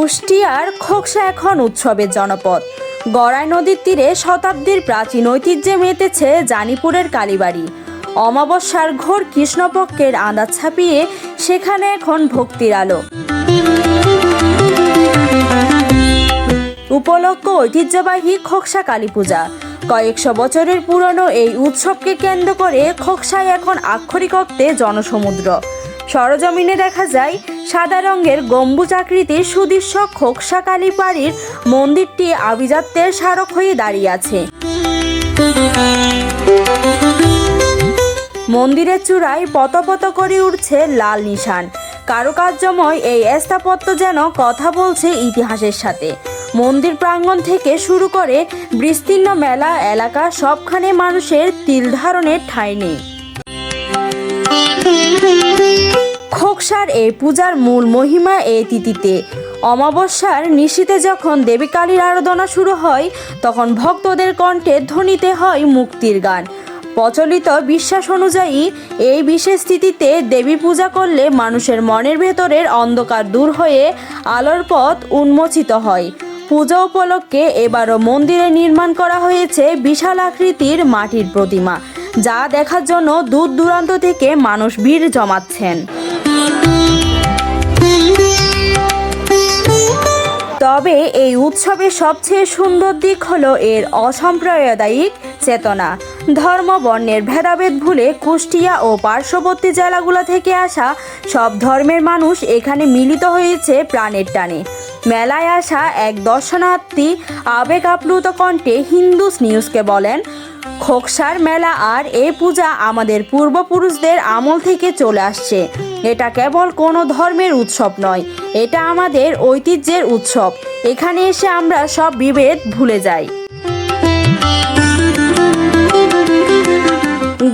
কুষ্টিয়ার খোকসা এখন উৎসবের জনপদ। গড়াই নদীর তীরে শতাব্দীর প্রাচীন ঐতিহ্যে মেতেছে জানিপুরের কালীবাড়ি। অমাবস্যার ঘোর কৃষ্ণপক্ষের আঁধার ছাপিয়ে সেখানে এখন ভক্তির আলো। উপলক্ষ ঐতিহ্যবাহী খোকসা কালী পূজা। কয়েকশো বছরের পুরনো এই উৎসবকে কেন্দ্র করে খোকসায় এখন আক্ষরিক অর্থে জনসমুদ্র। সরজমিনে দেখা যায় সাদা রঙের গম্বুজ আকৃতির সুদৃশ্য খোকসা কালী বাড়ির মন্দিরটি আভিজাত্যের স্মারক হয়ে দাঁড়িয়ে আছে। মন্দিরের চূড়ায় পত করে উঠছে লাল নিশান। কারুকার্যময় এই স্থাপত্য যেন কথা বলছে ইতিহাসের সাথে। মন্দির প্রাঙ্গণ থেকে শুরু করে বিস্তীর্ণ মেলা এলাকা সবখানে মানুষের তিল ধারণের ঠাঁই নেই। খোকসার এই পূজার মূল মহিমা এই তিথিতে। অমাবস্যার নিশীথে যখন দেবী কালীর আরাধনা শুরু হয়, তখন ভক্তদের কণ্ঠে ধ্বনিতে হয় মুক্তির গান। প্রচলিত বিশ্বাস অনুযায়ী এই বিশেষ তিথিতে দেবী পূজা করলে মানুষের মনের ভেতরের অন্ধকার দূর হয়ে আলোর পথ উন্মোচিত হয়। পূজা উপলক্ষে এবারও মন্দিরে নির্মাণ করা হয়েছে বিশাল আকৃতির মাটির প্রতিমা, যা দেখার জন্য দূর দূরান্ত থেকে মানুষ ভিড় জমাচ্ছেন। তবে এই উৎসবের সবচেয়ে সুন্দর দিক হলো এর অসাম্প্রদায়িক চেতনা। ধর্ম বর্ণের ভেদাভেদ ভুলে কুষ্টিয়া ও পার্শ্ববর্তী জেলাগুলো থেকে আসা সব ধর্মের মানুষ এখানে মিলিত হয়েছে প্রাণের টানে। মেলায় আসা এক দর্শনার্থী আবেগ আপ্লুত কণ্ঠে হিন্দুস নিউজকে বলেন, খোকসার মেলা আর এই পূজা আমাদের পূর্বপুরুষদের আমল থেকে চলে আসছে। এটা কেবল কোনো ধর্মের উৎসব নয়, এটা আমাদের ঐতিহ্যের উৎসব। এখানে এসে আমরা সব বিভেদ ভুলে যাই।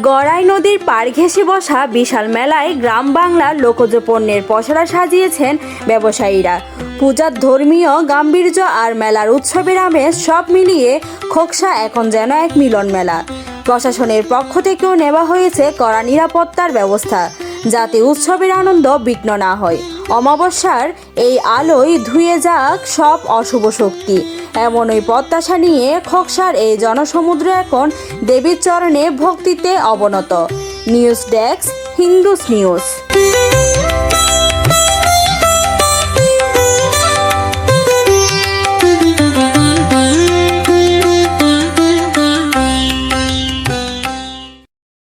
গড়াই নদীর পাড় ঘেঁষে বসা বিশাল মেলায় গ্রাম বাংলার লোকজ পণ্যের পসরা সাজিয়েছেন ব্যবসায়ীরা। পূজার ধর্মীয় গাম্ভীর্য আর মেলার উৎসবের আমেজ সব মিলিয়ে খোকসা এখন যেন এক মিলন মেলা। প্রশাসনের পক্ষ থেকেও নেওয়া হয়েছে কড়া নিরাপত্তার ব্যবস্থা, যাতে উৎসবের আনন্দ বিঘ্ন না হয়। অমাবস্যার এই আলোয় ধুয়ে যাক সব অশুভ শক্তি, এমন ওই প্রত্যাশা নিয়ে খোকসার এই জনসমুদ্র এখন দেবীর চরণে ভক্তিতে অবনত। News desk, Hindus news.